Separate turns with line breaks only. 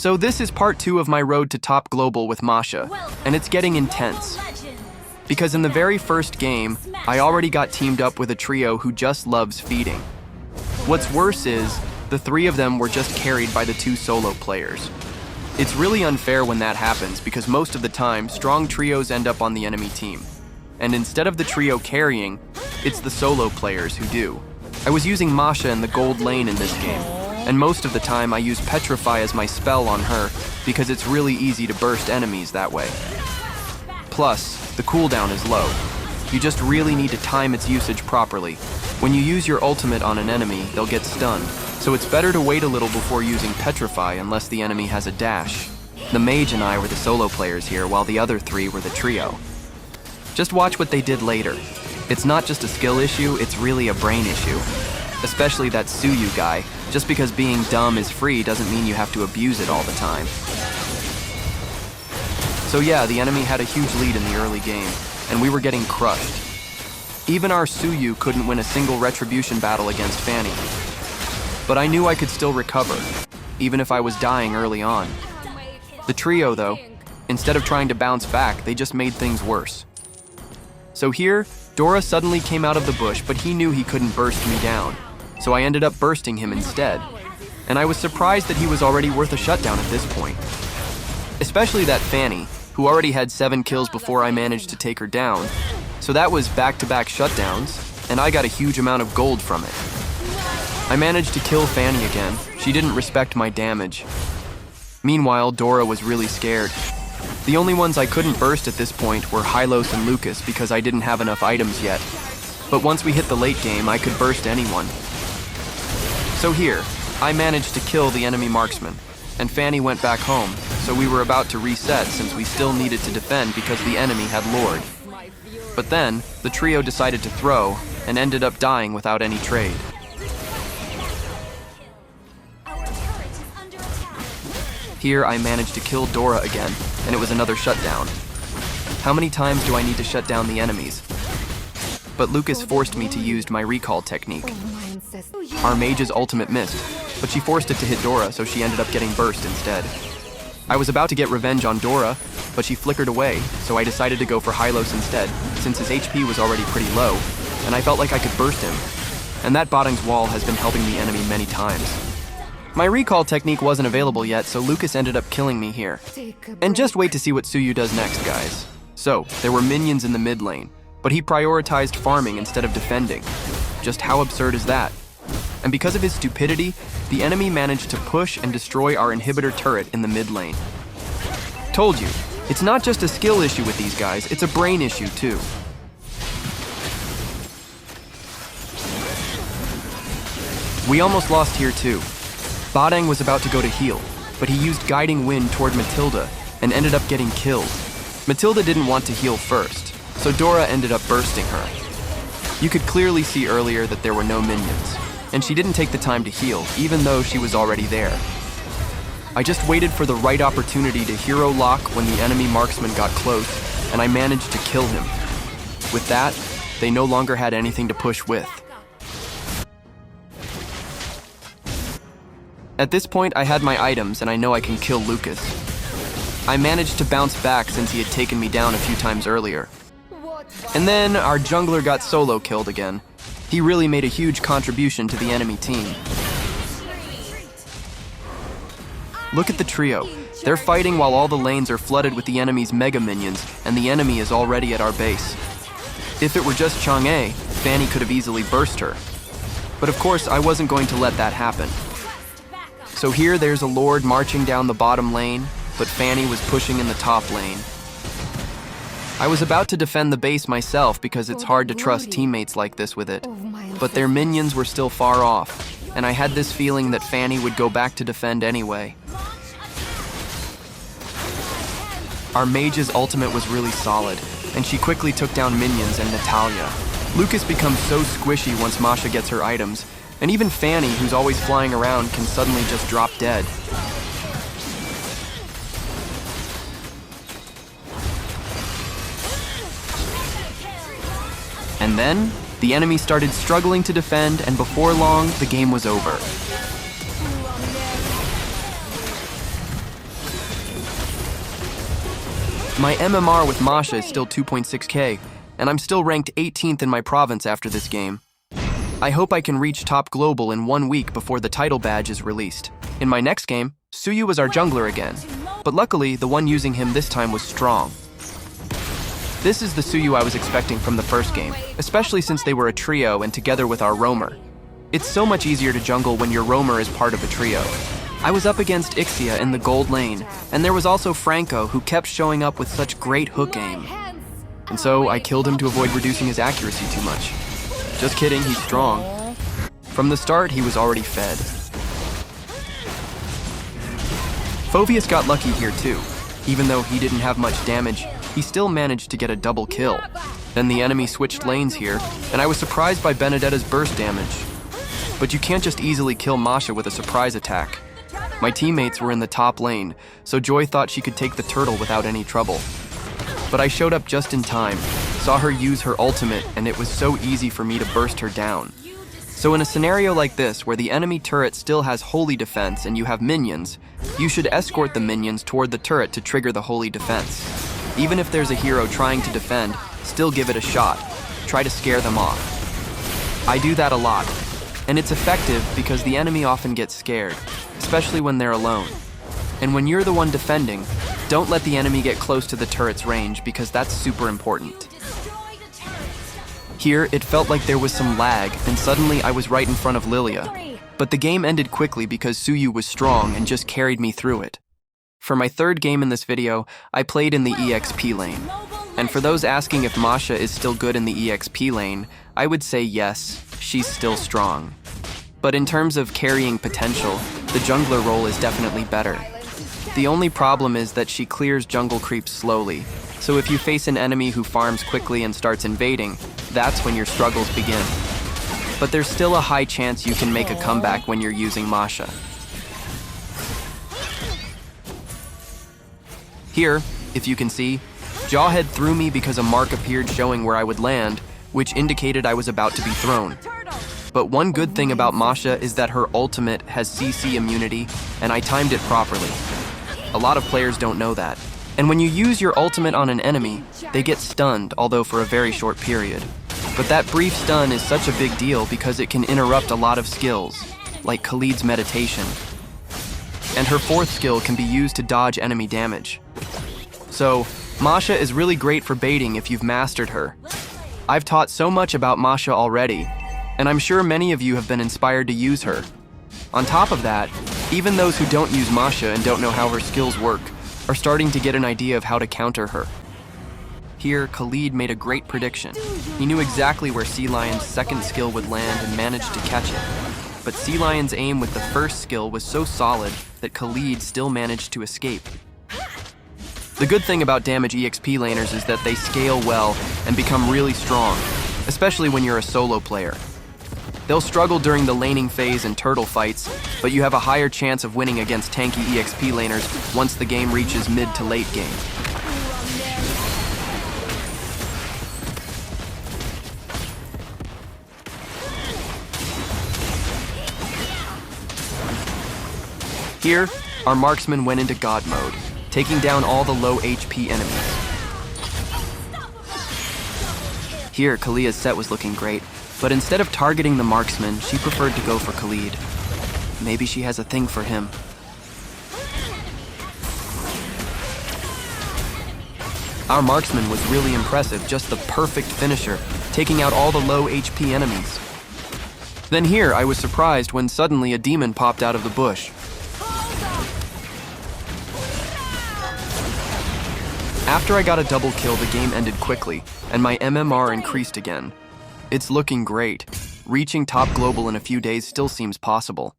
So this is part 2 of my road to top global with Masha, and it's getting intense. Because in the very first game, I already got teamed up with a trio who just loves feeding. What's worse is, the 3 of them were just carried by the 2 solo players. It's really unfair when that happens because most of the time, strong trios end up on the enemy team. And instead of the trio carrying, it's the solo players who do. I was using Masha in the gold lane in this game, and most of the time I use Petrify as my spell on her because it's really easy to burst enemies that way. Plus, the cooldown is low. You just really need to time its usage properly. When you use your ultimate on an enemy, they'll get stunned, so it's better to wait a little before using Petrify unless the enemy has a dash. The mage and I were the solo players here, while the other 3 were the trio. Just watch what they did later. It's not just a skill issue, it's really a brain issue. Especially that Suyu guy. Just because being dumb is free doesn't mean you have to abuse it all the time. So yeah, the enemy had a huge lead in the early game, and we were getting crushed. Even our Suyu couldn't win a single retribution battle against Fanny. But I knew I could still recover, even if I was dying early on. The trio, though, instead of trying to bounce back, they just made things worse. So here, Dora suddenly came out of the bush, but he knew he couldn't burst me down, so I ended up bursting him instead. And I was surprised that he was already worth a shutdown at this point. Especially that Fanny, who already had 7 kills before I managed to take her down, so that was back-to-back shutdowns, and I got a huge amount of gold from it. I managed to kill Fanny again. She didn't respect my damage. Meanwhile, Dora was really scared. The only ones I couldn't burst at this point were Hylos and Lucas because I didn't have enough items yet. But once we hit the late game, I could burst anyone. So here, I managed to kill the enemy marksman, and Fanny went back home, so we were about to reset since we still needed to defend because the enemy had Lord. But then, the trio decided to throw, and ended up dying without any trade. Here, I managed to kill Dora again, and it was another shutdown. How many times do I need to shut down the enemies? But Lucas forced me to use my recall technique. Our mage's ultimate missed, but she forced it to hit Dora, so she ended up getting burst instead. I was about to get revenge on Dora, but she flickered away, so I decided to go for Hylos instead, since his HP was already pretty low, and I felt like I could burst him. And that Botting's wall has been helping the enemy many times. My recall technique wasn't available yet, so Lucas ended up killing me here. And just wait to see what Suyu does next, guys. So, there were minions in the mid lane, but he prioritized farming instead of defending. Just how absurd is that? And because of his stupidity, the enemy managed to push and destroy our inhibitor turret in the mid lane. Told you, it's not just a skill issue with these guys, it's a brain issue too. We almost lost here too. Botting was about to go to heal, but he used Guiding Wind toward Matilda and ended up getting killed. Matilda didn't want to heal first, so Dora ended up bursting her. You could clearly see earlier that there were no minions, and she didn't take the time to heal, even though she was already there. I just waited for the right opportunity to hero lock when the enemy marksman got close, and I managed to kill him. With that, they no longer had anything to push with. At this point, I had my items, and I know I can kill Lucas. I managed to bounce back since he had taken me down a few times earlier. And then, our jungler got solo killed again. He really made a huge contribution to the enemy team. Look at the trio. They're fighting while all the lanes are flooded with the enemy's mega minions, and the enemy is already at our base. If it were just Chang'e, Fanny could have easily burst her. But of course, I wasn't going to let that happen. So here there's a Lord marching down the bottom lane, but Fanny was pushing in the top lane. I was about to defend the base myself because it's hard to trust teammates like this with it, but their minions were still far off, and I had this feeling that Fanny would go back to defend anyway. Our mage's ultimate was really solid, and she quickly took down minions and Natalia. Lucas becomes so squishy once Masha gets her items, and even Fanny, who's always flying around, can suddenly just drop dead. And then, the enemy started struggling to defend, and before long, the game was over. My MMR with Masha is still 2.6k, and I'm still ranked 18th in my province after this game. I hope I can reach top global in 1 week before the title badge is released. In my next game, Suyu was our jungler again, but luckily the one using him this time was strong. This is the Suyu I was expecting from the first game, especially since they were a trio and together with our roamer. It's so much easier to jungle when your roamer is part of a trio. I was up against Ixia in the gold lane, and there was also Franco who kept showing up with such great hook aim. And so I killed him to avoid reducing his accuracy too much. Just kidding, he's strong. From the start, he was already fed. Phoveus got lucky here too. Even though he didn't have much damage, he still managed to get a double kill. Then the enemy switched lanes here, and I was surprised by Benedetta's burst damage. But you can't just easily kill Masha with a surprise attack. My teammates were in the top lane, so Joy thought she could take the turtle without any trouble. But I showed up just in time, saw her use her ultimate, and it was so easy for me to burst her down. So in a scenario like this, where the enemy turret still has holy defense and you have minions, you should escort the minions toward the turret to trigger the holy defense. Even if there's a hero trying to defend, still give it a shot. Try to scare them off. I do that a lot, and it's effective because the enemy often gets scared, especially when they're alone. And when you're the one defending, don't let the enemy get close to the turret's range because that's super important. Here, it felt like there was some lag, and suddenly I was right in front of Lilia. But the game ended quickly because Suyu was strong and just carried me through it. For my third game in this video, I played in the EXP lane. And for those asking if Masha is still good in the EXP lane, I would say yes, she's still strong. But in terms of carrying potential, the jungler role is definitely better. The only problem is that she clears jungle creeps slowly, so if you face an enemy who farms quickly and starts invading, that's when your struggles begin. But there's still a high chance you can make a comeback when you're using Masha. Here, if you can see, Jawhead threw me because a mark appeared showing where I would land, which indicated I was about to be thrown. But one good thing about Masha is that her ultimate has CC immunity, and I timed it properly. A lot of players don't know that. And when you use your ultimate on an enemy, they get stunned, although for a very short period. But that brief stun is such a big deal because it can interrupt a lot of skills, like Khalid's meditation. And her fourth skill can be used to dodge enemy damage. So, Masha is really great for baiting if you've mastered her. I've taught so much about Masha already, and I'm sure many of you have been inspired to use her. On top of that, even those who don't use Masha and don't know how her skills work are starting to get an idea of how to counter her. Here, Khalid made a great prediction. He knew exactly where Sea Lion's second skill would land and managed to catch it. But Sea Lion's aim with the first skill was so solid that Khalid still managed to escape. The good thing about damage EXP laners is that they scale well and become really strong, especially when you're a solo player. They'll struggle during the laning phase and turtle fights, but you have a higher chance of winning against tanky EXP laners once the game reaches mid to late game. Here, our marksman went into God mode, taking down all the low HP enemies. Here, Kalia's set was looking great, but instead of targeting the marksman, she preferred to go for Khalid. Maybe she has a thing for him. Our marksman was really impressive, just the perfect finisher, taking out all the low HP enemies. Then here, I was surprised when suddenly a demon popped out of the bush. After I got a double kill, the game ended quickly, and my MMR increased again. It's looking great. Reaching top global in a few days still seems possible.